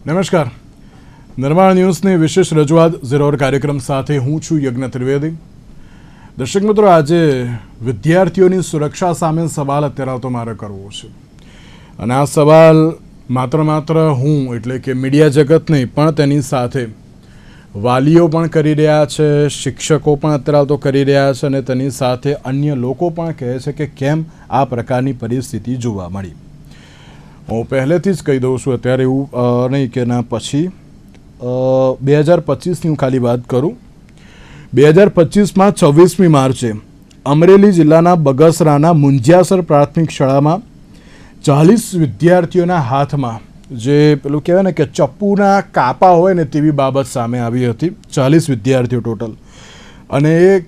નમસ્કાર. નિર્માણ ન્યૂઝની વિશેષ રજૂઆત ઝીરોર કાર્યક્રમ સાથે હું છું યજ્ઞ ત્રિવેદી. દર્શક મિત્રો, આજે વિદ્યાર્થીઓની સુરક્ષા સામે સવાલ અત્યારે તો મારે કરવો છે, અને આ સવાલ માત્ર હું એટલે કે મીડિયા જગત નહીં પણ તેની સાથે વાલીઓ પણ કરી રહ્યા છે, શિક્ષકો પણ અત્યારે તો કરી રહ્યા છે, અને તેની સાથે અન્ય લોકો પણ કહે છે કે કેમ આ પ્રકારની પરિસ્થિતિ જોવા મળી. હું પહેલેથી જ કહી દઉં છું, અત્યારે એવું નહીં કે ના પછી 2025ની હું ખાલી વાત કરું. 2025માં 26મી માર્ચે અમરેલી જિલ્લાના બગસરાના મુંજિયાસર પ્રાથમિક શાળામાં 40 વિદ્યાર્થીઓના હાથમાં જે પેલું કહેવાય ને કે ચપ્પુના કાપા હોય ને તેવી બાબત સામે આવી હતી. 40 વિદ્યાર્થીઓ ટોટલ, અને એ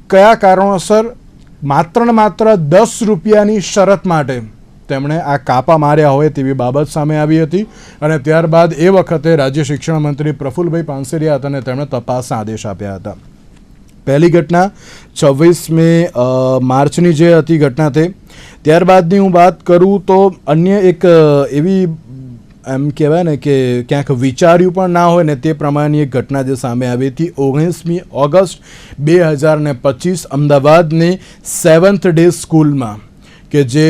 કયા કારણોસર માત્ર 10 રૂપિયાની શરત માટે તેમણે આ કાપા માર્યા હોય તેવી બાબત સામે આવી હતી. અને ત્યારબાદ એ વખતે રાજ્ય શિક્ષણ મંત્રી પ્રફુલભાઈ પાનસેરિયા હતા અને તેમણે તપાસના આદેશ આપ્યા હતા. પહેલી ઘટના 26મી માર્ચની જે હતી ઘટના તે. ત્યારબાદની હું વાત કરું તો અન્ય એક એવી એમ કહેવાય ને કે ક્યાંક વિચાર્યું પણ ના હોય ને તે પ્રમાણેની એક ઘટના જે સામે આવી હતી. 19મી ઓગસ્ટ 2025 અમદાવાદની 7th ડે સ્કૂલમાં કે જે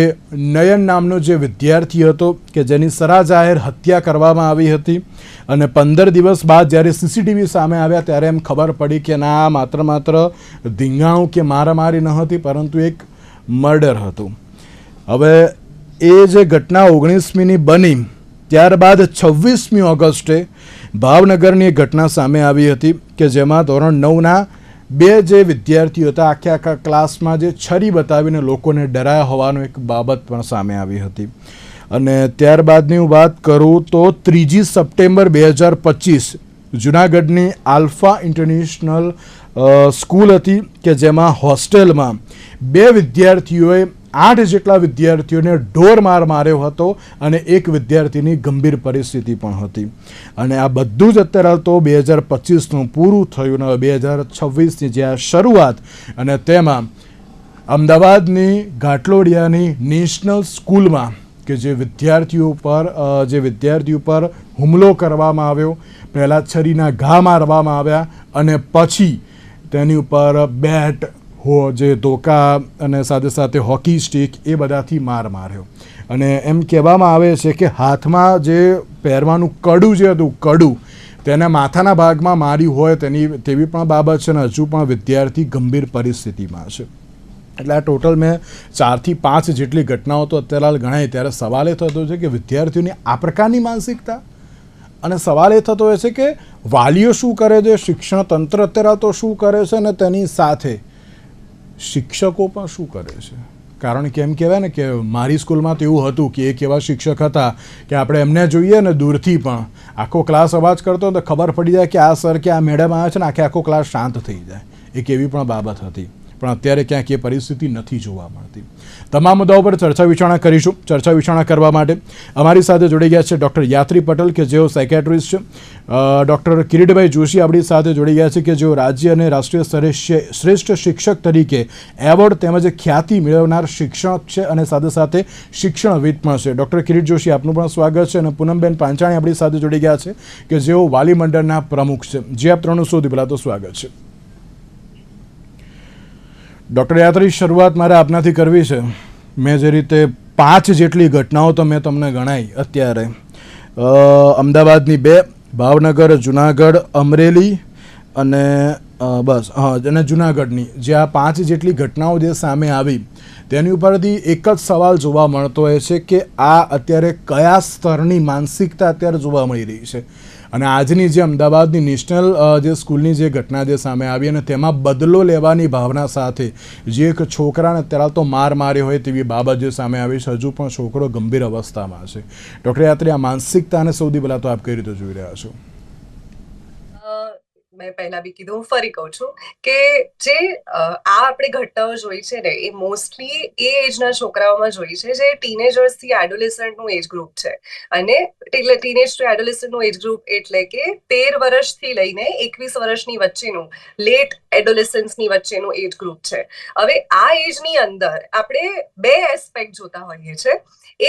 નયન નામનો જે વિદ્યાર્થી હતો કે જેની સરા જાહેર હત્યા કરવામાં આવી હતી, અને 15 દિવસ બાદ જ્યારે સીસીટીવી સામે આવ્યા ત્યારે એમ ખબર પડી કે ના માત્ર ધીંગાણું કે મારામારી ન હતી, પરંતુ એક મર્ડર હતું. હવે એ જે ઘટના 19મીની બની ત્યારબાદ 26મી ઓગસ્ટે ભાવનગરની એક ઘટના સામે આવી હતી કે જેમાં ધોરણ 9ના 2 જે વિદ્યાર્થીઓ હતા આખા ક્લાસમાં જે છરી બતાવીને લોકોને ડરાયા હોવાનો એક બાબત પણ સામે આવી હતી. અને ત્યારબાદની હું વાત કરું તો 3 સપ્ટેમ્બર 2025 જૂનાગઢની આલ્ફા ઇન્ટરનેશનલ સ્કૂલ હતી કે જેમાં હોસ્ટેલમાં 2 વિદ્યાર્થીઓએ 8 જેટલા વિદ્યાર્થીઓને ઢોર માર્યો હતો, અને એક વિદ્યાર્થીની ગંભીર પરિસ્થિતિ પણ હતી. અને આ બધું જ અત્યારે તો 2025નું પૂરું થયું ને 2026ની જે આ શરૂઆત, અને તેમાં અમદાવાદની ઘાટલોડિયાની નેશનલ સ્કૂલમાં કે જે વિદ્યાર્થીઓ પર હુમલો કરવામાં આવ્યો. પહેલાં છરીના ઘા મારવામાં આવ્યા અને પછી તેની ઉપર બેટ, જે ધોકા અને સાથે હોકી સ્ટિક એ બધાથી માર્યો. અને એમ કહેવામાં આવે છે કે હાથમાં જે પહેરવાનું કડું જે હતું કડું તેને માથાના ભાગમાં માર્યું હોય તેવી પણ બાબત છે, અને હજુ પણ વિદ્યાર્થી ગંભીર પરિસ્થિતિમાં છે. એટલે આ ટોટલ મેં 4 થી 5 જેટલી ઘટનાઓ તો અત્યારે ગણાય. ત્યારે સવાલ એ થતો છે કે વિદ્યાર્થીઓની આ પ્રકારની માનસિકતા, અને સવાલ એ થતો હોય છે કે વાલીઓ શું કરે છે, શિક્ષણ તંત્ર અત્યારે તો શું કરે છે, અને તેની સાથે શિક્ષકો પણ શું કરે છે. કારણ કે એમ કહેવાય ને કે મારી સ્કૂલમાં તો એવું હતું કે એક એવા શિક્ષક હતા કે આપણે એમને જોઈએ ને દૂરથી પણ આખો ક્લાસ અવાજ કરતો તો ખબર પડી જાય કે આ સર કે આ મેડમ આવે છે ને આખો ક્લાસ શાંત થઈ જાય. એક એવી પણ બાબત હતી, પણ અત્યારે ક્યાંક એ પરિસ્થિતિ નથી જોવા મળતી. તમામ મુદ્દાઓ પર ચર્ચા વિચારણા કરીશું. ચર્ચા વિચારણા કરવા માટે અમારી સાથે જોડી ગયા છે ડૉક્ટર યાત્રી પટેલ કે જેઓ સાયકેટ્રિસ્ટ છે, ડૉક્ટર કિરીટભાઈ જોશી આપણી સાથે જોડી ગયા છે કે જેઓ રાજ્ય અને રાષ્ટ્રીય સ્તરે શ્રેષ્ઠ શિક્ષક તરીકે એવોર્ડ તેમજ ખ્યાતિ મેળવનાર શિક્ષક છે, અને સાથે શિક્ષણવિદ પણ છે. ડૉક્ટર કિરીટ જોશી, આપનું પણ સ્વાગત છે. અને પૂનમબેન પાંચાણી આપણી સાથે જોડી ગયા છે કે જેઓ વાલી મંડળના પ્રમુખ છે. જે આપ ત્રણનું સૌથી પહેલાં તો સ્વાગત છે. ડૉક્ટર યાત્રી, શરૂઆત મારે આપનાથી કરવી છે. મેં જે રીતે 5 જેટલી ઘટનાઓ તો મેં તમને ગણાવી અત્યારે, અમદાવાદની 2, ભાવનગર, જુનાગઢ, અમરેલી અને અને જુનાગઢની જે આ 5 જેટલી ઘટનાઓ જે સામે આવી તેની ઉપરથી એક જ સવાલ જોવા મળતો હોય છે કે આ અત્યારે કયા સ્તરની માનસિકતા અત્યારે જોવા મળી રહી છે. અને આજની જે અમદાવાદની નેશનલ જે સ્કૂલની જે ઘટના જે સામે આવી અને તેમાં બદલો લેવાની ભાવના સાથે જે એક છોકરાને અત્યારે તો માર્યો હોય તેવી બાબત જે સામે આવી છે, હજુ પણ છોકરો ગંભીર અવસ્થામાં છે. ડૉક્ટર યાત્રી, આ માનસિકતાને સૌથી પહેલાં તો આપ કઈ રીતે જોઈ રહ્યા છો? મેં પહેલા બી કીધું, હું ફરી કહું છું કે જે આપણે ઘટનાઓ જોઈ છે ને, એ મોસ્ટલી એ એજના છોકરાઓમાં જોઈ છે જે ટીનેજર્સ થી એડોલેસન્ટનું એજ ગ્રુપ છે. અને એટલે ટીનેજ ટુ એડોલેસન્ટનું એજ ગ્રુપ એટલે કે 13 વર્ષથી લઈને 21 વર્ષની વચ્ચેનું લેટ એડોલેસન્સની વચ્ચેનું એજ ગ્રુપ છે. હવે આ એજની અંદર આપણે બે એસ્પેક્ટ જોતા હોઈએ છીએ.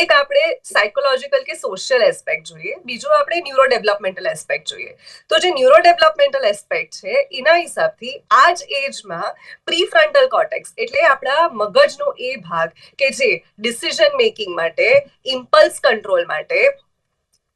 એક આપણે સાયકોલોજીકલ કે સોશિયલ એસ્પેક્ટ જોઈએ, બીજું આપણે ન્યુરો ડેવલપમેન્ટલ એસ્પેક્ટ જોઈએ. તો જે ન્યુરો ડેવલપમેન્ટલ એસ્પેક્ટ છે એના હિસાબથી આ જ એજમાં પ્રીફ્રન્ટલ કોર્ટેક્સ એટલે આપણા મગજનો એ ભાગ કે જે ડિસિઝન મેકિંગ માટે, ઇમ્પલ્સ કંટ્રોલ માટે,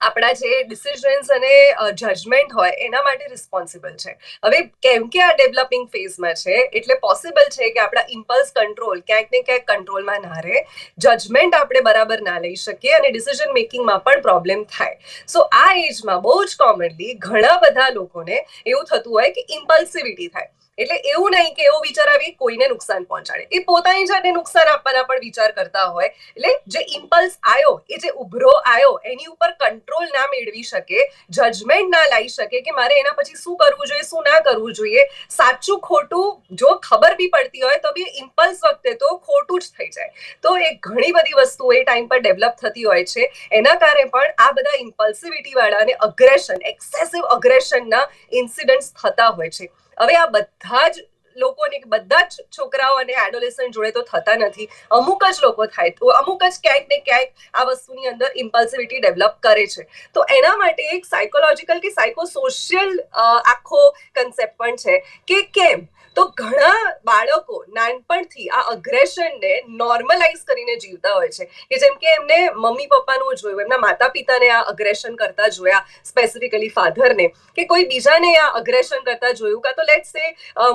આપણા જે ડિસિઝન્સ અને જજમેન્ટ હોય એના માટે રિસ્પોન્સિબલ છે. હવે કેમ કે આ ડેવલપિંગ ફેઝમાં છે એટલે પોસિબલ છે કે આપણા ઇમ્પલ્સ કંટ્રોલ ક્યાંક ને ક્યાંક કંટ્રોલમાં ના રહે, જજમેન્ટ આપણે બરાબર ના લઈ શકીએ અને ડિસિઝન મેકિંગમાં પણ પ્રોબ્લેમ થાય. સો આ એજમાં બહુ જ કોમનલી ઘણા બધા લોકોને એવું થતું હોય કે ઇમ્પલ્સિવિટી થાય. એટલે એવું નહીં કે એવો વિચાર આવી કોઈને નુકસાન પહોંચાડે, એ પોતાની જાતને નુકસાન આપવાના પણ વિચાર કરતા હોય. એટલે જે ઇમ્પલ્સ આવ્યો, એ જે ઉભરો આવ્યો, એની ઉપર કંટ્રોલ ના મેળવી શકે, જજમેન્ટ ના લાવી શકે કે મારે એના પછી શું કરવું જોઈએ, શું ના કરવું જોઈએ, સાચું ખોટું જો ખબર બી પડતી હોય તો બી ઇમ્પલ્સ વખતે તો ખોટું જ થઈ જાય. તો એ ઘણી બધી વસ્તુઓ એ ટાઈમ પર ડેવલપ થતી હોય છે. એના કારણે પણ આ બધા ઇમ્પલ્સિવિટી વાળા અને અગ્રેશન, એક્સેસિવ અગ્રેશનના ઇન્સિડન્ટ્સ થતા હોય છે. હવે આ બધા જ લોકોને, બધા જ છોકરાઓ અને એડોલેસન્ટ જોડે તો થતા નથી. અમુક જ લોકો થાય, તો અમુક જ ક્યાંક ને ક્યાંક આ વસ્તુની અંદર ઇમ્પલ્સિવિટી ડેવલપ કરે છે. તો એના માટે એક સાયકોલોજીકલ કે સાયકોસોશિયલ આખો કન્સેપ્ટ પણ છે કે કેમ તો ઘણા બાળકો નાનપણથી આ અગ્રેશનને નોર્મલાઇઝ કરીને જીવતા હોય છે. કે જેમ કે એમને મમ્મી પપ્પાનું જોયું, એમના માતા પિતાને આ અગ્રેશન કરતા જોયા, સ્પેસિફિકલી ફાધરને, કે કોઈ બીજાને આ અગ્રેશન કરતા જોયું, કાં તો લેટ્સ સે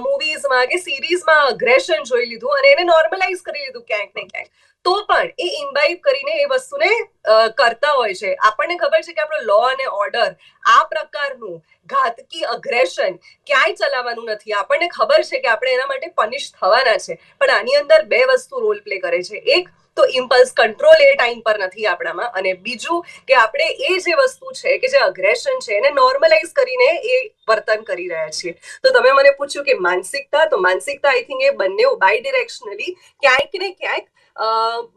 મૂવીઝમાં કે સિરીઝમાં અગ્રેશન જોઈ લીધું અને એને નોર્મલાઇઝ કરી લીધું ક્યાંક ને ક્યાંક. તો પણ એ ઇમ્બાઇબ કરીને એ વસ્તુને કરતા હોય છે. આપણને ખબર છે કે આપણો લો અને ઓર્ડર આ પ્રકારનું ઘાતકી અગ્રેશન ક્યાંય ચલાવવાનું નથી. આપણને ખબર છે કે આપણે એના માટે પનિશ થવાના છે. પણ આની અંદર બે વસ્તુ રોલ પ્લે કરે છે. એક તો ઇમ્પલ્સ કંટ્રોલ એ ટાઈમ પર નથી આપણામાં, અને બીજું કે આપણે એ જે વસ્તુ છે કે જે અગ્રેશન છે એને નોર્મલાઇઝ કરીને એ વર્તન કરી રહ્યા છીએ. તો તમે મને પૂછ્યું કે માનસિકતા, તો માનસિકતા આઈ થિંક એ બંને બાય ડિરેક્શનલી ક્યાંક ને ક્યાંક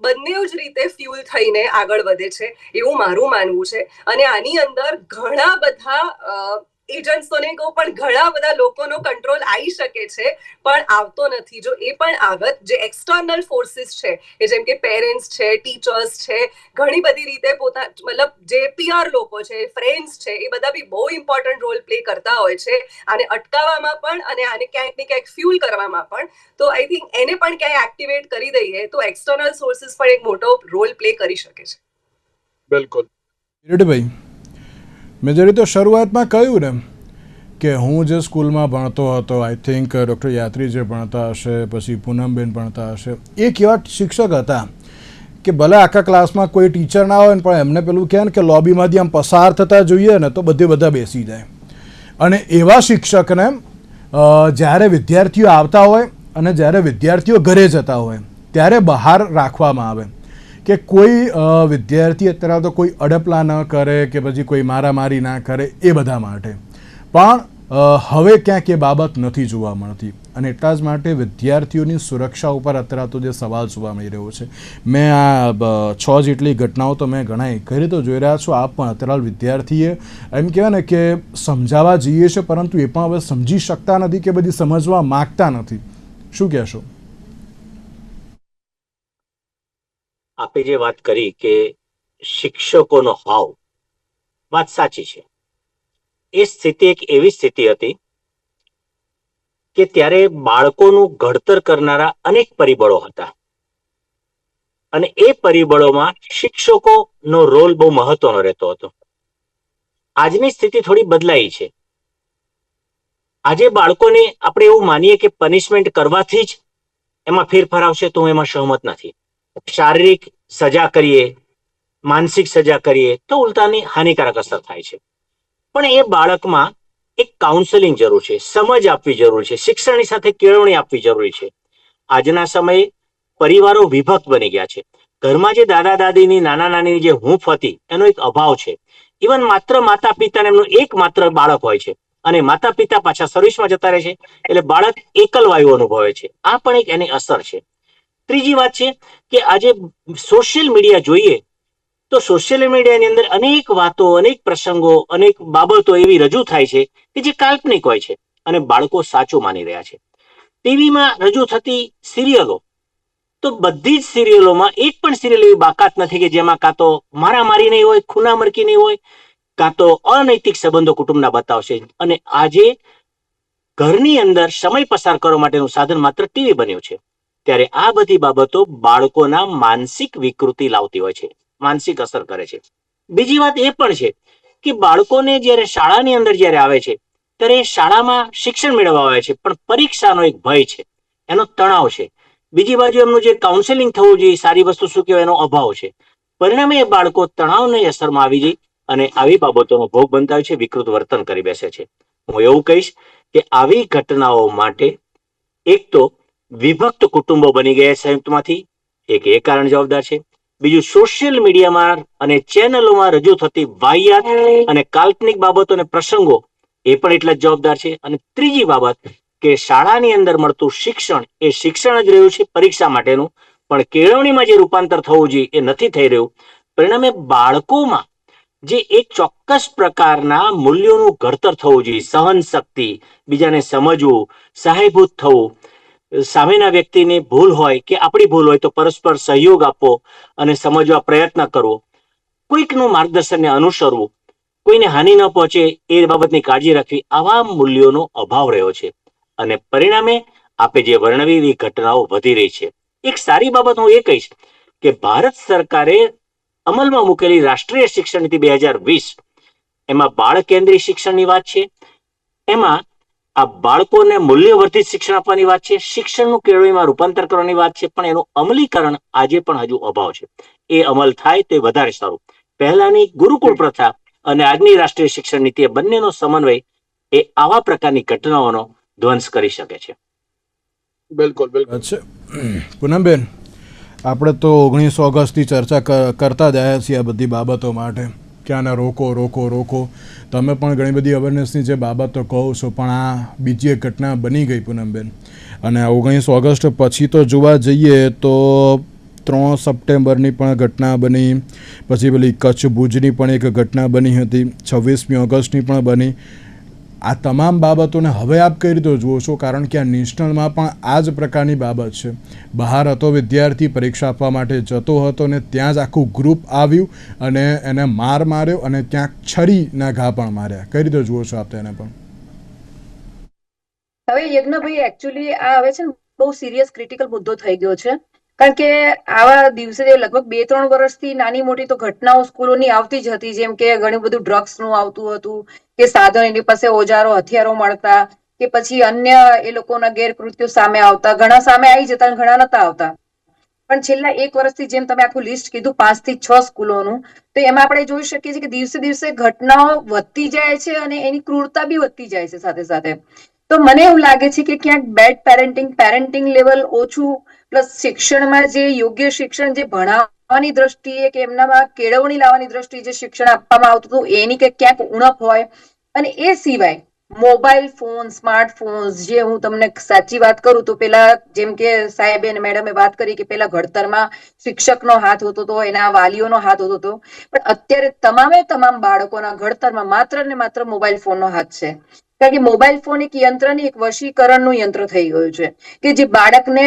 બંને જ રીતે ફ્યુલ થઈને આગળ વધે છે એવું મારું માનવું છે. અને આની અંદર ઘણા બધા એજન્ટ્સ તો નહીં કહું, પણ ઘણા બધા લોકોનો કંટ્રોલ આવી શકે છે, પણ આવતો નથી. જો એ પણ આવત, જે એક્સટર્નલ ફોર્સિસ છે કે જેમ કે પેરેન્ટ્સ છે, ટીચર્સ છે, ઘણી બધી રીતે મતલબ જે પિયર લોકો છે, ફ્રેન્ડ્સ છે, એ બધા બી બહુ ઇમ્પોર્ટન્ટ રોલ પ્લે કરતા હોય છે આને અટકાવવામાં પણ અને આને ક્યાંક ને ક્યાંક ફ્યુલ કરવામાં પણ. તો આઈ થિંક એને પણ ક્યાંય એક્ટિવેટ કરી દઈએ તો એક્સટર્નલ સોર્સિસ પણ એક મોટો રોલ પ્લે કરી શકે છે. બિલકુલ. કિરીટભાઈ, મેં જે રીતે શરૂઆતમાં કહ્યું ને કે હું જે સ્કૂલમાં ભણતો હતો, આઈ થિંક ડૉક્ટર યાત્રી જે ભણતા હશે, પછી પૂનમબેન ભણતા હશે, એક એવા શિક્ષક હતા કે ભલે આખા ક્લાસમાં કોઈ ટીચર ના હોય ને, પણ એમને પેલું કહે ને કે લોબીમાંથી આમ પસાર થતા જોઈએ ને તો બધા બેસી જાય. અને એવા શિક્ષકને જ્યારે વિદ્યાર્થીઓ આવતા હોય અને જ્યારે વિદ્યાર્થીઓ ઘરે જતા હોય ત્યારે બહાર રાખવામાં આવે કે કોઈ વિદ્યાર્થી અત્યારે તો કોઈ અડપલા ન કરે કે પછી કોઈ મારામારી ના કરે, એ બધા માટે. પણ હવે ક્યાંક એ બાબત નથી જોવા મળતી અને એટલા જ માટે વિદ્યાર્થીઓની સુરક્ષા ઉપર અત્યારે તો જે સવાલ જોવા મળી રહ્યો છે. મેં આ 6 જેટલી ઘટનાઓ તો મેં ઘણા ઘરે તો જોઈ રહ્યા છો. આપ પણ અત્યારે વિદ્યાર્થીએ એમ કહેવાય ને કે સમજાવવા જઈએ છે, પરંતુ એ પણ હવે સમજી શકતા નથી કે બધી સમજવા માગતા નથી. શું કહેશો? આપે જે વાત કરી કે શિક્ષકોનો હાવ, વાત સાચી છે. એ સ્થિતિ એક એવી સ્થિતિ હતી કે ત્યારે બાળકોનું ઘડતર કરનારા અનેક પરિબળો હતા અને એ પરિબળોમાં શિક્ષકોનો રોલ બહુ મહત્વનો રહેતો હતો. આજની સ્થિતિ થોડી બદલાઈ છે. આજે બાળકોને આપણે એવું માનીએ કે પનિશમેન્ટ કરવાથી જ એમાં ફેરફાર આવશે, તો હું એમાં સહમત નથી. શારીરિક સજા કરીએ, માનસિક સજા કરીએ તો ઉલટાની હાનિકારક અસર થાય છે. પણ એ બાળકમાં એક કાઉન્સેલિંગ જરૂર છે, સમજ આપવી જરૂર છે, શિક્ષણની સાથે કેળવણી આપવી જરૂરી છે. આજના સમયે પરિવારો વિભક્ત બની ગયા છે. ઘરમાં જે દાદા દાદીની, નાના નાનીની જે હૂંફ હતી એનો એક અભાવ છે. ઇવન માત્ર માતા પિતાને એમનું એક માત્ર બાળક હોય છે અને માતા પિતા પાછા સર્વિસમાં જતા રહે છે, એટલે બાળક એકલવાયુ અનુભવે છે. આ પણ એક એની અસર છે. ત્રીજી વાત છે કે આજે સોશિયલ મીડિયા જોઈએ તો સોશિયલ મીડિયાની અંદર અનેક વાતો, અનેક પ્રસંગો, અનેક બાબતો એવી રજૂ થાય છે કે જે કાલ્પનિક હોય છે અને બાળકો સાચું માની રહ્યા છે. ટીવીમાં રજૂ થતી સિરિયલો, તો બધી જ સિરિયલોમાં એક પણ સિરિયલ એવી બાકાત નથી કે જેમાં કાં તો મારામારી નહીં હોય, ખૂના મરકી નહીં હોય, કાં તો અનૈતિક સંબંધો કુટુંબના બતાવશે. અને આજે ઘરની અંદર સમય પસાર કરવા માટેનું સાધન માત્ર ટીવી બન્યું છે. ત્યારે આ બધી બાબતો બાળકોના માનસિક વિકૃતિ લાવતી હોય છે, માનસિક અસર કરે છે. બીજી વાત એ પણ છે કે બાળકોને જ્યારે શાળાની અંદર જ્યારે આવે છે ત્યારે શાળામાં શિક્ષણ મેળવવા આવે છે, પણ પરીક્ષાનો એક ભય છે, એનો તણાવ છે. બીજી બાજુ એમનું જે કાઉન્સેલિંગ થવું જોઈએ, સારી વસ્તુ શું કહેવાય, એનો અભાવ છે. પરિણામે એ બાળકો તણાવની અસરમાં આવી જઈ અને આવી બાબતોનો ભોગ બનતા હોય છે, વિકૃત વર્તન કરી બેસે છે. હું એવું કહીશ કે આવી ઘટનાઓ માટે એક તો વિભક્ત કુટુંબો બની ગયા સંયુક્તમાંથી, એક એ કારણ જવાબદાર છે. બીજું સોશિયલ મીડિયામાં અને ચેનલોમાં રજૂ થતી વાહિયાત અને કાલ્પનિક બાબતો અને પ્રસંગો એ પણ એટલા જ જવાબદાર છે. અને ત્રીજી બાબત કે શાળાની અંદર મળતું શિક્ષણ એ શિક્ષણ જ રહ્યું છે પરીક્ષા માટેનું, પણ કેળવણીમાં જે રૂપાંતર થવું જોઈએ એ નથી થઈ રહ્યું. પરિણામે બાળકોમાં જે એક ચોક્કસ પ્રકારના મૂલ્યોનું ઘડતર થવું જોઈએ, સહન શક્તિ, બીજાને સમજવું, સહાયભૂત થવું, સામેના વ્યક્તિની ભૂલ હોય કે આપણી ભૂલ હોય તો પરસ્પર સહયોગ આપવો અને સમજવા પ્રયત્ન કરવો, કોઈકનું માર્ગદર્શનને અનુસરવું, કોઈને હાનિ ન પહોંચે એ બાબતની કાળજી રાખવી, આવા મૂલ્યોનો અભાવ રહ્યો છે. અને પરિણામે આપે જે વર્ણવી એવી ઘટનાઓ વધી રહી છે. એક સારી બાબત હું એ કહીશ કે ભારત સરકારે અમલમાં મૂકેલી રાષ્ટ્રીય શિક્ષણ નીતિ 2020 એમાં બાળ કેન્દ્રીય શિક્ષણની વાત છે, એમાં આ બાળકોને મૂલ્યવર્ધિત શિક્ષણ આપવાની વાત છે, શિક્ષણનું કેળવણીમાં રૂપાંતર કરવાની વાત છે, પણ એનું અમલીકરણ આજે પણ હજુ અભાવ છે. એ અમલ થાય તો વધારે સારું. પહેલાની ગુરુકુળ પ્રથા અને આજની રાષ્ટ્રીય શિક્ષણ નીતિ બંનેનો સમન્વય એ આવા પ્રકારની ઘટનાઓનો ધ્વંસ કરી શકે છે. બિલકુલ બિલકુલ. અચ્છા પૂનમબેન, આપણે તો 19 ઓગસ્ટથી ચર્ચા કરતા જ આવ્યા છીએ આ બધી બાબતો માટે કે આને રોકો રોકો રોકો. તમે પણ ઘણી બધી અવેરનેસની જે બાબતો કહો છો, પણ આ બીજી એક ઘટના બની ગઈ પૂનમબેન. અને 19 ઓગસ્ટ પછી તો જોવા જઈએ તો 3 સપ્ટેમ્બરની પણ ઘટના બની, પછી પેલી કચ્છ ભુજની પણ એક ઘટના બની હતી, 26મી ઓગસ્ટની પણ બની. આ તમામ બાબતોને હવે આપ કઈ રીતે જુઓ છો? કારણ કે આ નેશનલમાં પણ આ જ પ્રકારની બાબત છે. બહાર હતો વિદ્યાર્થી, પરીક્ષા આપવા માટે જતો હતો ને ત્યાં જ આખું ગ્રુપ આવ્યું અને એને માર્યો અને ત્યાં છરીના ઘા પણ માર્યા. કઈ રીતે જુઓ છો આપ તેને? પણ હવે યજ્ઞભાઈ, એકચ્યુઅલી આ હવે છે ને બહુ સિરિયસ ક્રિટિકલ મુદ્દો થઈ ગયો છે. કારણ કે આવા દિવસે લગભગ 2-3 વર્ષથી નાની મોટી તો ઘટનાઓ સ્કૂલોની આવતી જ હતી, જેમ કે ઘણું બધું ડ્રગ્સ નું આવતું હતું, કે સાધન એની પાસે ઓજારો હથિયારો મળતા, કે પછી અન્ય એ લોકોના ગેરકૃત્યો સામે આવતા. ઘણા સામે આવી જતા, ઘણા નતા આવતા. પણ છેલ્લા 1 વર્ષથી જેમ તમે આખું લિસ્ટ કીધું 5 થી 6 સ્કૂલોનું, તો એમાં આપણે જોઈ શકીએ છીએ કે દિવસે દિવસે ઘટનાઓ વધતી જાય છે અને એની ક્રૂરતા બી વધતી જાય છે સાથે સાથે. તો મને એવું લાગે છે કે ક્યાંક બેડ પેરેન્ટિંગ લેવલ ઓછું, પ્લસ શિક્ષણમાં જે યોગ્ય શિક્ષણ, જે ભણાવવાની દ્રષ્ટિએ કે એમનામાં કેળવણી લાવવાની દ્રષ્ટિએ જે શિક્ષણ આપવામાં આવતું હતું એની કે ક્યાંક ઉણપ હોય. અને એ સિવાય મોબાઈલ ફોન, સ્માર્ટફોન્સ, જે હું તમને સાચી વાત કરું તો પેલા જેમ કે સાહેબે અને મેડમે વાત કરી કે પેલા ઘડતરમાં શિક્ષકનો હાથ હોતો હતો, એના વાલીઓનો હાથ હોતો હતો, પણ અત્યારે તમામ બાળકોના ઘડતરમાં માત્ર ને માત્ર મોબાઈલ ફોનનો હાથ છે. કારણ કે મોબાઈલ ફોન એક યંત્રની, એક વશીકરણનું યંત્ર થઈ ગયું છે કે જે બાળકને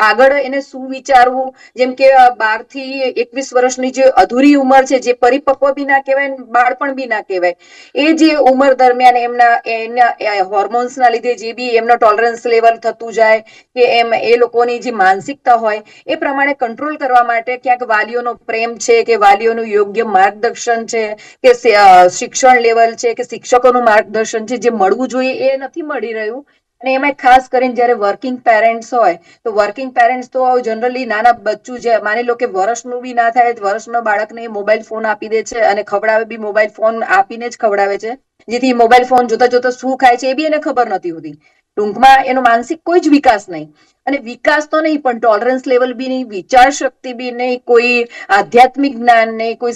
આગળ એને શું વિચારવું, જેમ કે 12 થી 21 વર્ષની જે અધૂરી ઉંમર છે, જે પરિપક્વ બી ના કહેવાય, બાળપણ બી ના કહેવાય, એ જે ઉંમર દરમિયાન એમના હોર્મોન્સના લીધે જે બી એમનો ટોલરન્સ લેવલ થતું જાય, કે એમ એ લોકોની જે માનસિકતા હોય એ પ્રમાણે કંટ્રોલ કરવા માટે ક્યાંક વાલીઓનો પ્રેમ છે, કે વાલીઓનું યોગ્ય માર્ગદર્શન છે, કે શિક્ષણ લેવલ છે, કે શિક્ષકોનું માર્ગદર્શન છે, જે મળવું જોઈએ એ નથી મળી રહ્યું. અને એમાં ખાસ કરીને જયારે વર્કિંગ પેરેન્ટ્સ હોય, તો વર્કિંગ પેરેન્ટ્સ તો જનરલી નાના બચ્ચું છે, માની લો કે વર્ષનું બી ના થાય, વર્ષનો બાળકને મોબાઈલ ફોન આપી દે છે અને ખવડાવે બી મોબાઈલ ફોન આપીને જ ખવડાવે છે, જેથી મોબાઈલ ફોન જોતા જોતા શું ખાય છે એ બી એને ખબર નથી હોતી. ટૂંકમાં એનો માનસિક કોઈ જ વિકાસ નહીં. અને વિકાસ તો નહીં, પણ ટોલરન્સ લેવલ બી નહીં, વિચાર શક્તિ બી નહીં, કોઈ આધ્યાત્મિક જ્ઞાન નહીં, કોઈ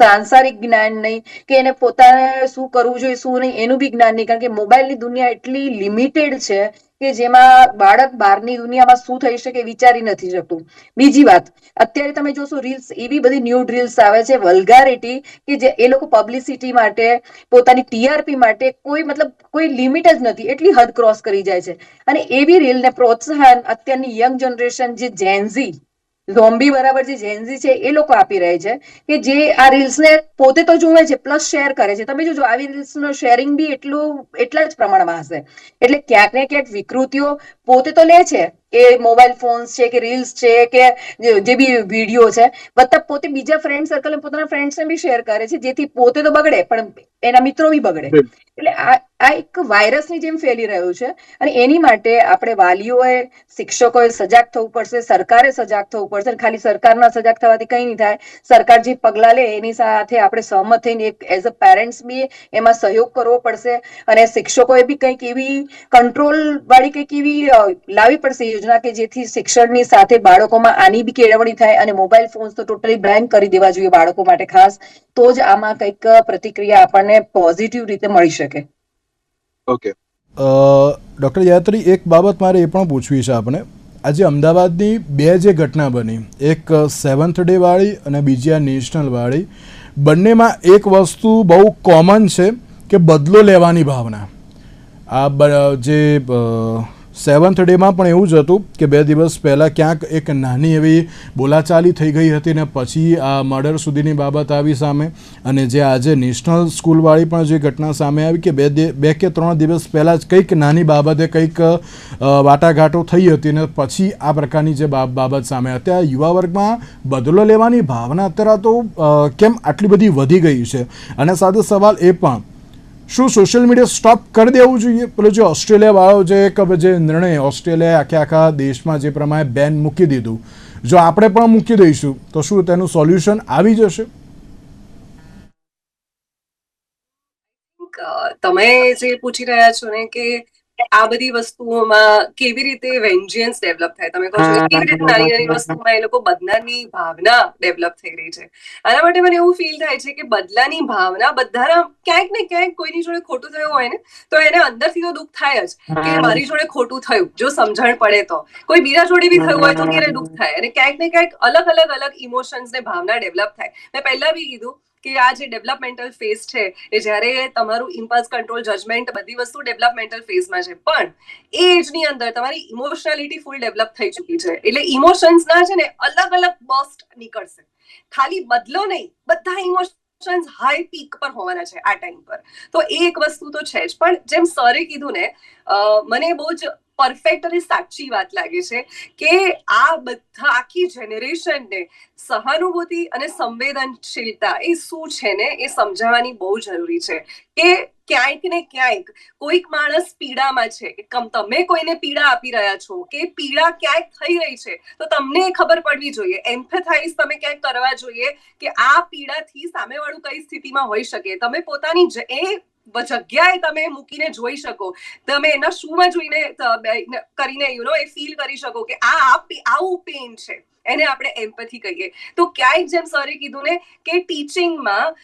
સાંસારિક જ્ઞાન નહીં, કે એને પોતાને શું કરવું જોઈએ શું નહીં એનું બી જ્ઞાન નહીં. કારણ કે મોબાઈલની દુનિયા એટલી લિમિટેડ છે કે જેમાં બાળક બહારની દુનિયામાં શું થઈ શકે વિચારી નથી શકતું. બીજી વાત, અત્યારે તમે જોશો રીલ્સ, એવી બધી ન્યૂડ રીલ્સ આવે છે વલ્ગારિટી, કે જે એ લોકો પબ્લિસિટી માટે, પોતાની ટીઆરપી માટે કોઈ લિમિટ જ નથી, એટલી હદ ક્રોસ કરી જાય છે. અને એવી રીલને પ્રોત્સાહન અત્યારની યંગ જનરેશન, જે જેન્ઝી ઝોમ્બી બરાબર જે જેન્ઝી છે એ લોકો આપી રહે છે, કે જે આ રીલ્સને પોતે તો જોવે છે પ્લસ શેર કરે છે. તમે જોજો આવી રીલ્સનો શેરિંગ બી એટલા જ પ્રમાણમાં હશે. એટલે ક્યાંક ને ક્યાંક વિકૃતિઓ પોતે તો લે છે, એ મોબાઈલ ફોન્સ છે કે રીલ્સ છે કે જે બી વિડીયો છે, બધા પોતે બીજા ફ્રેન્ડ સર્કલ પોતાના ફ્રેન્ડ્સને બી શેર કરે છે, જેથી પોતે તો બગડે પણ એના મિત્રો બી બગડે. એટલે આ એક વાયરસની જેમ ફેલી રહ્યું છે. અને એની માટે આપણે વાલીઓએ, શિક્ષકોએ સજાગ થવું પડશે, સરકારે સજાગ થવું પડશે. ખાલી સરકારના સજાગ થવાથી કંઈ નહીં થાય. સરકાર જે પગલા લે એની સાથે આપણે સહમત થઈને એઝ અ પેરેન્ટ્સ બી એમાં સહયોગ કરવો પડશે. અને શિક્ષકોએ બી કંઈક એવી કંટ્રોલ વાળી કંઈક એવી લાવવી પડશે યોજના, કે જેથી શિક્ષણની સાથે બાળકોમાં આની બી કેળવણી થાય. અને મોબાઈલ ફોન્સ તો ટોટલી બેન કરી દેવા જોઈએ બાળકો માટે ખાસ, તો જ આમાં કંઈક પ્રતિક્રિયા આપણને પોઝિટિવ રીતે મળી શકે. ઓકે, ડૉક્ટર યાત્રી, એક બાબત મારે એ પણ પૂછવી છે આપણે. આજે અમદાવાદની બે જે ઘટના બની, એક 7th ડે વાળી અને બીજી આ નેશનલ વાળી, બંનેમાં એક વસ્તુ બહુ કોમન છે કે બદલો લેવાની ભાવના. આ જે 7th ડેમાં પણ એવું જ હતું કે 2 દિવસ પહેલાં ક્યાંક એક નાની એવી બોલાચાલી થઈ ગઈ હતી ને પછી આ મર્ડર સુધીની બાબત આવી સામે. અને જે આજે નેશનલ સ્કૂલવાળી પણ જે ઘટના સામે આવી કે 2 કે 3 દિવસ પહેલાં જ કંઈક નાની બાબતે કંઈક વાટાઘાટો થઈ હતી ને પછી આ પ્રકારની જે બાબત સામે. અત્યારે યુવા વર્ગમાં બદલો લેવાની ભાવના અત્યારે તો કેમ આટલી બધી વધી ગઈ છે? અને સાથે સવાલ એ પણ, શું સોશિયલ મીડિયા સ્ટોપ કરી દેવું જોઈએ? પેલો જે ઓસ્ટ્રેલિયાવાળો જે નિર્ણય ઓસ્ટ્રેલિયાએ આખા દેશમાં જે પ્રમાણે બેન મૂકી દીધું, જો આપણે પણ મૂકી દઈશું તો શું તેનું સોલ્યુશન આવી જશે? તમે જે પૂછી રહ્યા છો ને કે આ બધી વસ્તુઓમાં કેવી રીતે વેન્જિયન્સ ડેવલપ થાય, તમે કહો છો કે કેવી રીતે નાની નાની વસ્તુમાં એ લોકો બદલાની ભાવના ડેવલપ થઈ રહી છે. આના માટે મને એવું ફીલ થાય છે કે બદલાની ભાવના બધાના ક્યાંક ને ક્યાંક કોઈની જોડે ખોટું થયું હોય ને તો એને અંદરથી તો દુઃખ થાય જ કે મારી જોડે ખોટું થયું. જો સમજણ પડે તો કોઈ બીજા જોડે બી થયું હોય તો એને દુઃખ થાય. અને ક્યાંક ને ક્યાંક અલગ ઇમોશન્સ ને ભાવના ડેવલપ થાય. મેં પહેલા બી કીધું કે આ જે ડેવલપમેન્ટલ ફેઝ છે એ જ્યારે તમારું ઇમ્પલ્સ કંટ્રોલ, જજમેન્ટ, બધી વસ્તુ ડેવલપમેન્ટલ ફેઝમાં છે, પણ એ એજની અંદર તમારી ઇમોશનાલિટી ફૂલ ડેવલપ થઈ ચૂકી છે. એટલે ઇમોશન્સના છે ને અલગ બર્સ્ટ નીકળશે. ખાલી બદલો નહીં, બધા ઇમોશન્સ હાઈ પીક પર હોવાના છે આ ટાઈમ પર. તો એ એક વસ્તુ તો છે જ. પણ જેમ સરે કીધું ને, મને બહુ જ પરફેક્ટ અને સાચી વાત લાગે છે કે આ બધા આખી જનરેશનને સહાનુભૂતિ અને સંવેદનશીલતા એ શું છે ને એ સમજાવવાની બહુ જરૂરી છે. કે ક્યાંક ને ક્યાંક કોઈક માણસ પીડામાં છે, કે તમે કોઈને પીડા આપી રહ્યા છો, કે પીડા ક્યાંક થઈ રહી છે તો તમને ખબર પડવી જોઈએ, એમ્પેથાઇઝ તમે ક્યાંક કરવા જોઈએ કે આ પીડાથી સામેવાળું કઈ સ્થિતિમાં હોઈ શકે. તમે પોતાની જગ્યાએ તમે મૂકીને જોઈ શકો, તમે એના શૂમાં જોઈને કરીને એ ફીલ કરી શકો કે આવું પેઇન છે, એને આપણે એમ્પેથી કહીએ. તો ક્યાંક જેમ સરે કીધું ને કે ટીચિંગમાં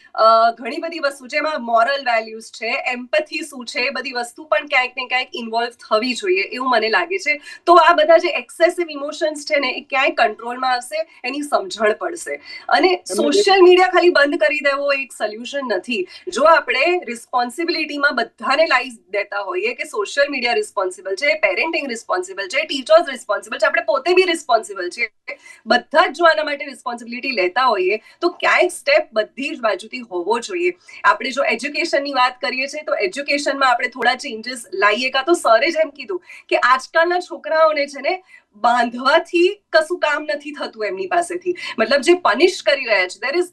ઘણી બધી વસ્તુ, જેમાં મોરલ વેલ્યુઝ છે, એમ્પેથી શું છે, બધી વસ્તુ પણ ક્યાંક ને ક્યાંક ઇન્વોલ્વ થવી જોઈએ એવું મને લાગે છે. તો આ બધા જે એક્સેસિવ ઇમોશન્સ છે ને એ ક્યાંય કંટ્રોલમાં આવશે, એની સમજણ પડશે. અને સોશિયલ મીડિયા ખાલી બંધ કરી દેવો એક સોલ્યુશન નથી. જો આપણે રિસ્પોન્સિબિલિટીમાં બધાને લાવી દેતા હોઈએ કે સોશિયલ મીડિયા રિસ્પોન્સિબલ છે, પેરેન્ટિંગ રિસ્પોન્સિબલ છે, ટીચર્સ રિસ્પોન્સિબલ છે, આપણે પોતે બી રિસ્પોન્સિબલ છે, બધા જ જો આના માટે રિસ્પોન્સિબિલિટી લેતા હોઈએ તો ક્યાંક સ્ટેપ બધી જ બાજુથી હોવો જોઈએ. આપણે જો એજ્યુકેશનની વાત કરીએ છીએ તો એજ્યુકેશનમાં આપણે થોડા ચેન્જીસ લાવીએ. કાં તો સરે જેમ કીધું કે આજકાલના છોકરાઓને છે ને બાંધવાથી કશું કામ નથી થતું એમની પાસેથી. મતલબ જે પનિશ કરી રહ્યા છે, દેર ઇઝ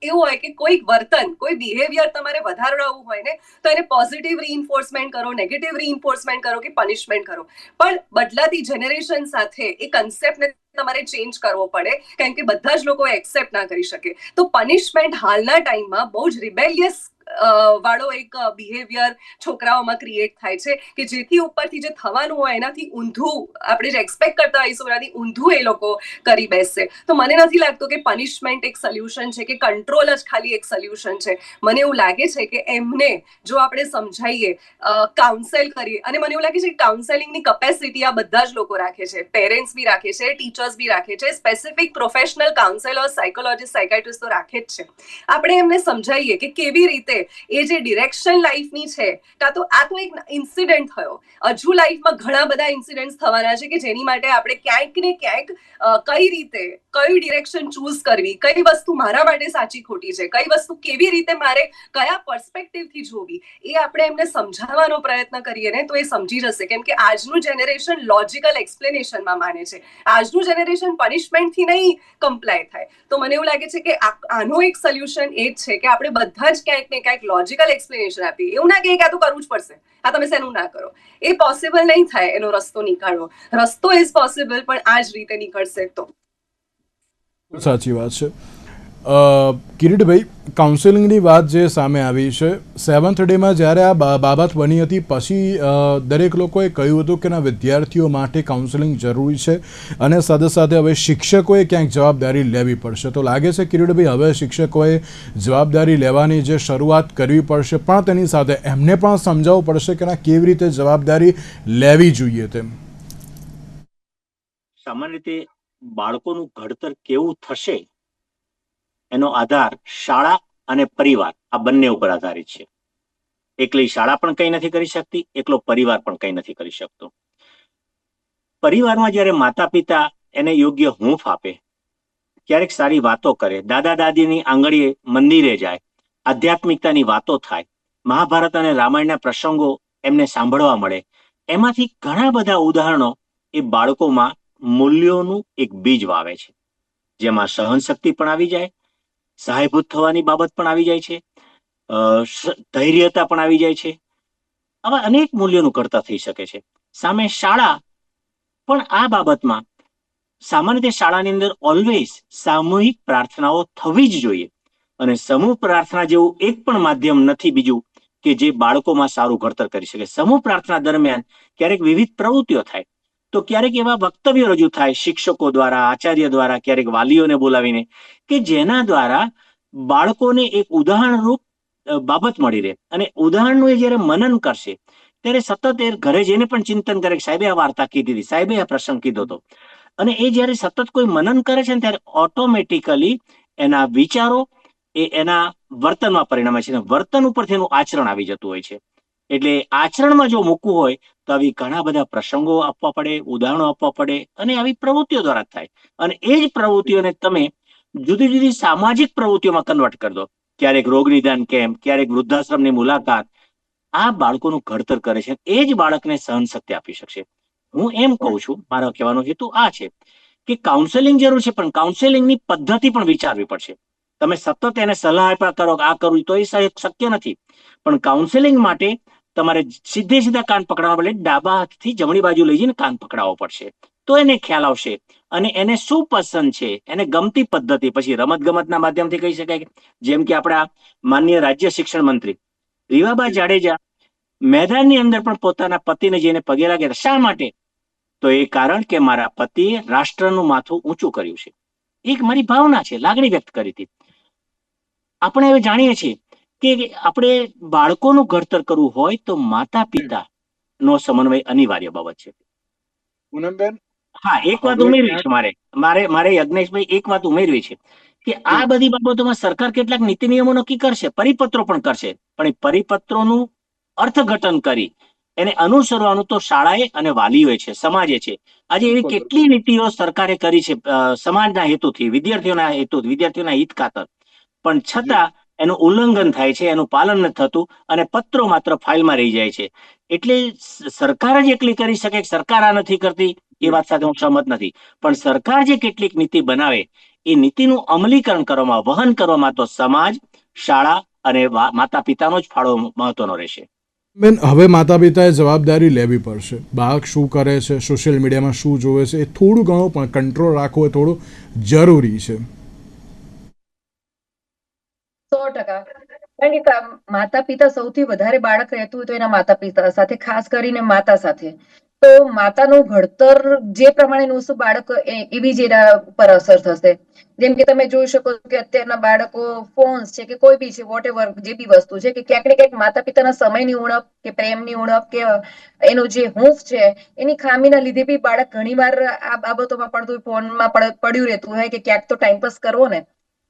એવું હોય કે કોઈ વર્તન, કોઈ બિહેવિયર તમારે વધારવું હોય ને તો એને પોઝિટિવ રીઇન્ફોર્સમેન્ટ કરો, નેગેટિવ રીઇન્ફોર્સમેન્ટ કરો કે પનિશમેન્ટ કરો. પણ બદલાતી જનરેશન સાથે એ કન્સેપ્ટને તમારે ચેન્જ કરવો પડે, કારણ કે બધા જ લોકો એક્સેપ્ટ ના કરી શકે. તો પનિશમેન્ટ હાલના ટાઈમમાં બહુ જ રિબેલિયસ વાળો એક બિહેવિયર છોકરાઓમાં ક્રિએટ થાય છે કે જેથી ઉપરથી જે થવાનું હોય એનાથી ઊંધું આપણે જે એક્સપેક્ટ કરતા હોઈશું એનાથી ઊંધું એ લોકો કરી બેસશે. તો મને નથી લાગતું કે પનિશમેન્ટ એક સોલ્યુશન છે કે કંટ્રોલ જ ખાલી એક સોલ્યુશન છે. મને એવું લાગે છે કે એમને જો આપણે સમજાઈએ, કાઉન્સેલ કરીએ, અને મને એવું લાગે છે કે કાઉન્સેલિંગની કેપેસિટી આ બધા જ લોકો રાખે છે, પેરેન્ટ્સ બી રાખે છે, ટીચર્સ બી રાખે છે, specific professional counsellor, psychologist, psychiatrist તો રાખે જ છે. આપણે એમને સમજાઈએ કે કેવી રીતે એ જે ડિરેક્શન લાઈફની છે, કાં તો આ તો એક ઇન્સિડન્ટ થયો, હજુ લાઈફમાં ઘણા બધા ઇન્સિડન્ટ્સ થવાના છે કે જેની માટે આપણે ક્યાંક ને ક્યાંક કઈ રીતે કઈ ડિરેક્શન ચૂઝ કરવી, કઈ વસ્તુ મારા માટે સાચી ખોટી છે, કઈ વસ્તુ કેવી રીતે મારે કયા પર્સપેક્ટિવથી જોવી, એ આપણે એમને સમજાવવાનો પ્રયત્ન કરીએ ને તો એ સમજી જશે. કેમ કે આજનું જનરેશન લોજિકલ એક્સપ્લેનેશનમાં માને છે, આજનું જનરેશન પનિશમેન્ટથી નહીં કમ્પ્લાય થાય. તો મને એવું લાગે છે કે આનો એક સોલ્યુશન એ જ છે કે આપણે બધા જ ક્યાંક ને ક્યાંક લોજિકલ એક્સપ્લેનેશન આપીએ. એવું ના કે આ તો કરવું જ પડશે, આ તમે શેનું ના કરો, એ પોસિબલ નહીં થાય. એનો રસ્તો નીકાળવો, રસ્તો ઇઝ પોસિબલ, પણ આ જ રીતે નીકળશે તો. સાચી વાત છે. કિરીટભાઈ, કાઉન્સેલિંગની વાત જે સામે આવી છે, 7th ડેમાં જ્યારે આ બાબત બની હતી પછી દરેક લોકોએ કહ્યું હતું કે ના, વિદ્યાર્થીઓ માટે કાઉન્સેલિંગ જરૂરી છે અને સાથે સાથે હવે શિક્ષકોએ ક્યાંક જવાબદારી લેવી પડશે. તો લાગે છે કિરીટભાઈ હવે શિક્ષકોએ જવાબદારી લેવાની જે શરૂઆત કરવી પડશે, પણ તેની સાથે એમને પણ સમજાવવું પડશે કે ના, કેવી રીતે જવાબદારી લેવી જોઈએ તેમ. સામાન્ય રીતે બાળકોનું ઘડતર કેવું થશે એનો આધાર શાળા અને પરિવાર આ બંને ઉપર આધારિત છે. એકલી શાળા પણ કંઈ નથી કરી શકતી, એકલો પરિવાર પણ કંઈ નથી કરી શકતો. પરિવારમાં જ્યારે માતા પિતા એને યોગ્ય હૂંફ આપે, ક્યારેક સારી વાતો કરે, દાદા દાદીની આંગળીએ મંદિરે જાય, આધ્યાત્મિકતાની વાતો થાય, મહાભારત અને રામાયણના પ્રસંગો એમને સાંભળવા મળે, એમાંથી ઘણા બધા ઉદાહરણો એ બાળકોમાં મૂલ્યોનું એક બીજ વાવે છે, જેમાં સહનશક્તિ પણ આવી જાય, સહાયભૂત થવાની બાબત પણ આવી જાય છે, ધૈર્યતા પણ આવી જાય છે. આવા અનેક મૂલ્યોનું ઘડતર થઈ શકે છે. સામે શાળા પણ આ બાબતમાં સામાન્ય રીતે શાળાની અંદર ઓલવેઝ સામૂહિક પ્રાર્થનાઓ થવી જ જોઈએ, અને સમૂહ પ્રાર્થના જેવું એક પણ માધ્યમ નથી બીજું કે જે બાળકોમાં સારું ઘડતર કરી શકે. સમૂહ પ્રાર્થના દરમિયાન ક્યારેક વિવિધ પ્રવૃત્તિઓ થાય, તો ક્યારેક એવા વક્તવ્યો રજૂ થાય શિક્ષકો દ્વારા, આચાર્ય દ્વારા, ક્યારેક વાલીઓને બોલાવીને, કે જેના દ્વારા બાળકોને એક ઉદાહરણરૂપ બાબત મળી રહે, અને ઉદાહરણનું એ જ્યારે મનન કરશે ત્યારે સતત એ ઘરે જઈને પણ ચિંતન કરે કે સાહેબે આ વાર્તા કીધી હતી, સાહેબે આ પ્રસંગ કીધો હતો. અને એ જ્યારે સતત કોઈ મનન કરે છે ને ત્યારે ઓટોમેટિકલી એના વિચારો એ એના વર્તનમાં પરિણમે છે, વર્તન ઉપરથી એનું આચરણ આવી જતું હોય છે. એટલે આચરણમાં જો મૂકવું હોય તો આવી ઘણા બધા પ્રસંગો આપવા પડે, ઉદાહરણો આપવા પડે, અને આવી પ્રવૃત્તિઓ દ્વારા થાય. અને એ જ પ્રવૃત્તિઓને તમે જુદી જુદી સામાજિક પ્રવૃત્તિઓમાં કન્વર્ટ કરી દો, ક્યારેક રોગ નિદાન કેમ્પ, ક્યારેક વૃદ્ધાશ્રમની મુલાકાત, આ બાળકોનું ઘડતર કરે છે. એ જ બાળકને સહનશક્તિ આપી શકશે. હું એમ કહું છું, મારો કહેવાનો હેતુ આ છે કે કાઉન્સેલિંગ જરૂર છે, પણ કાઉન્સેલિંગની પદ્ધતિ પણ વિચારવી પડશે. તમે સતત એને સલાહ આપ્યા કરો આ કરવું તો એ શક્ય નથી. પણ કાઉન્સેલિંગ માટે તમારે સીધા કાન પકડાવવા બદલે ડાબા હાથથી જમણી બાજુ લઈ જઈને કાન પકડાવવો પડશે, તો એને ખ્યાલ આવશે. અને એને શું પસંદ છે, એને ગમતી પદ્ધતિ પછી રમત ગમતના માધ્યમથી કહી શકાય. જેમ કે આપણા માનનીય રાજ્ય શિક્ષણ મંત્રી રીવાબા જાડેજા મેદાનની અંદર પણ પોતાના પતિને જઈને પગે લાગ્યા. શા માટે? તો એ કારણ કે મારા પતિએ રાષ્ટ્રનું માથું ઊંચું કર્યું છે. એક મારી ભાવના છે, લાગણી વ્યક્ત કરી હતી. આપણે હવે જાણીએ છીએ કે આપણે બાળકોનું ઘડતર કરવું હોય તો માતા પિતા નો સમન્વય અનિવાર્ય બાબત છે. પૂનમબેન, હા, એક વાત ઉમેરવી છે મારે યજ્ઞેશભાઈ, એક વાત ઉમેરવી છે કે આ બધી બાબતોમાં સરકાર કેટલાક નીતિ નિયમો નક્કી કરશે, પરિપત્રો પણ કરશે, પણ એ પરિપત્રોનું અર્થઘટન કરી એને અનુસરવાનું તો શાળાએ અને વાલીઓએ છે, સમાજે છે. આજે એવી કેટલી નીતિઓ સરકારે કરી છે સમાજના હેતુથી, વિદ્યાર્થીઓના હેતુથી, વિદ્યાર્થીઓના હિત ખાતર, પણ છતાં એનું ઉલ્લંઘન થાય છે, એનું પાલન નથી થતું, અને પત્રો માત્ર ફાઇલમાં રહી જાય છે. એટલે સરકાર જ એકલી કરી શકે, સરકાર આ નથી કરતી એ વાત સાથે હું સહમત નથી. પણ સરકાર જે કેટલીક નીતિ બનાવે એ નીતિનું અમલીકરણ કરવામાં, વહન કરવામાં તો સમાજ, શાળા અને માતા પિતાનો જ ફાળો મહત્વનો રહેશે. બેન, હવે માતા પિતાએ જવાબદારી લેવી પડશે. બાળક શું કરે છે, સોશિયલ મીડિયામાં શું જોવે છે, એ થોડું ઘણું પણ કંટ્રોલ રાખવો એ થોડું જરૂરી છે. 100%. કારણ કે માતા પિતા સૌથી વધારે બાળક રહેતું હોય તો એના માતા પિતા સાથે, ખાસ કરીને માતા સાથે. તો માતાનું ઘડતર જે પ્રમાણેનું હશે બાળક એવી જ એના ઉપર અસર થશે. જેમ કે તમે જોઈ શકો છો કે અત્યારના બાળકો ફોન્સ છે કે કોઈ બી છે, વોટ એવર જે બી વસ્તુ છે, કે ક્યાંક ને ક્યાંક માતા પિતાના સમયની ઉણપ કે પ્રેમની ઉણપ કે એનો જે હૂંફ છે એની ખામીના લીધે બી બાળક ઘણીવાર આ બાબતોમાં પડતું ફોનમાં પડ્યું રહેતું હોય કે ક્યાંક તો ટાઈમપાસ કરવો ને.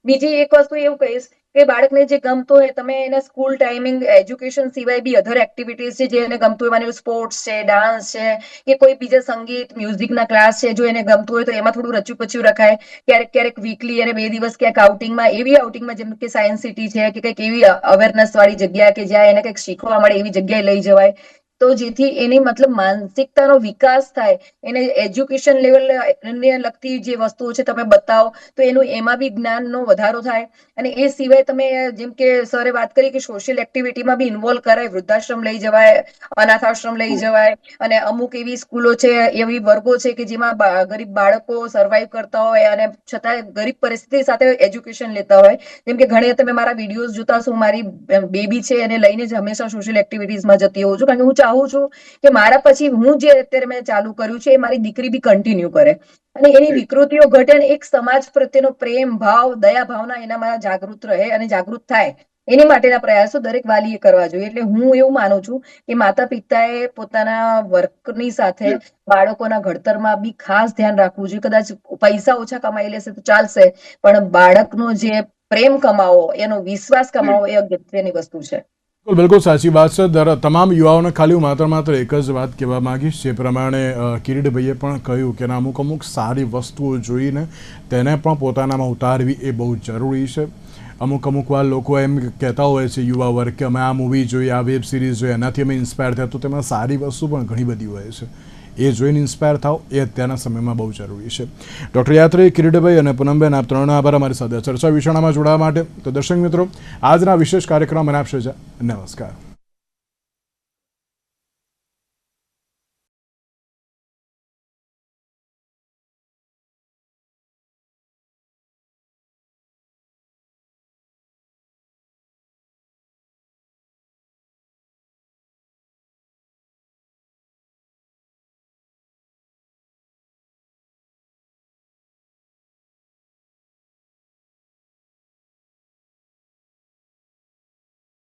બીજી એક વસ્તુ એવું કહીશ કે બાળકને જે ગમતું હોય તમે એને સ્કૂલ ટાઈમિંગ એજ્યુકેશન સિવાય બી અધર એક્ટિવિટીઝ છે જે એને ગમતું હોય, માની સ્પોર્ટ્સ છે, ડાન્સ છે કે કોઈ બીજા સંગીત મ્યુઝિકના ક્લાસ છે, જો એને ગમતું હોય તો એમાં થોડું રચ્યું પચ્યું રખાય. ક્યારેક ક્યારેક વીકલી અને 2 દિવસ ક્યાંક આઉટિંગમાં, એવી આઉટિંગમાં જેમ કે સાયન્સ સિટી છે કે કંઈક એવી અવેરનેસ વાળી જગ્યા કે જ્યાં એને કંઈક શીખવા મળે એવી જગ્યાએ લઈ જવાય. તો જેથી એની મતલબ માનસિકતાનો વિકાસ થાય, એને એજ્યુકેશન લેવલને લગતી જે વસ્તુઓ છે તમે બતાવો તો એનું એમાં બી જ્ઞાનનો વધારો થાય. અને એ સિવાય તમે જેમ કે સરે વાત કરી કે સોશિયલ એક્ટિવિટીમાં બી ઇન્વોલ્વ કરાય, વૃદ્ધાશ્રમ લઈ જવાય, અનાથ આશ્રમ લઈ જવાય. અને અમુક એવી સ્કૂલો છે, એવી વર્ગો છે કે જેમાં ગરીબ બાળકો સર્વાઈવ કરતા હોય અને છતાં ગરીબ પરિસ્થિતિ સાથે એજ્યુકેશન લેતા હોય. જેમ કે ઘણી તમે મારા વિડીયોઝ જોતા હશો, મારી બેબી છે એને લઈને જ હંમેશા સોશિયલ એક્ટિવિટીઝમાં જતી હોઉં છું, કારણ કે હું ચાહું છું કે મારા પછી હું જે અત્યારે મેં ચાલુ કર્યું છે એ મારી દીકરી બી કન્ટિન્યુ કરે અને એની વિકૃતિઓ ઘટે અને એક સમાજ પ્રત્યેનો પ્રેમ ભાવ, દયા ભાવના એનામાં જાગૃત રહે અને જાગૃત થાય. એની માટેના પ્રયાસો દરેક વાલીએ કરવા જોઈએ. એટલે હું એવું માનું છું કે માતા પિતાએ પોતાના વર્કની સાથે બાળકોના ઘડતરમાં બી ખાસ ધ્યાન રાખવું જોઈએ. કદાચ પૈસા ઓછા કમાઈ લેશે તો ચાલશે, પણ બાળકનો જે પ્રેમ કમાવો, એનો વિશ્વાસ કમાવો એ અગત્યની વસ્તુ છે. બિલકુલ બિલકુલ સાચી વાત છે. તમામ યુવાઓને ખાલી હું માત્ર એક જ વાત કહેવા માંગીશ, જે પ્રમાણે કિરીટભાઈએ પણ કહ્યું કે અમુક સારી વસ્તુઓ જોઈને તેને પણ પોતાનામાં ઉતારવી એ બહુ જરૂરી છે. અમુક વાર લોકો એમ કહેતા હોય છે યુવા વર્ગ કે અમે આ મૂવી જોઈએ, આ વેબ સિરીઝ જોઈએ, એનાથી અમે ઇન્સ્પાયર થયા. તો તેમાં સારી વસ્તુ પણ ઘણી બધી હોય છે, એ જોઈને ઇન્સ્પાયર થાવ એ અત્યારના સમયમાં બહુ જરૂરી છે. ડૉક્ટર યાત્રી, કિરીટભાઈ અને પૂનમબેન, આપ ત્રણનો આભાર અમારી સાથે ચર્ચા વિચારણામાં જોડાવા માટે. તો દર્શક મિત્રો, આજના વિશેષ કાર્યક્રમ મને આપશે. નમસ્કાર.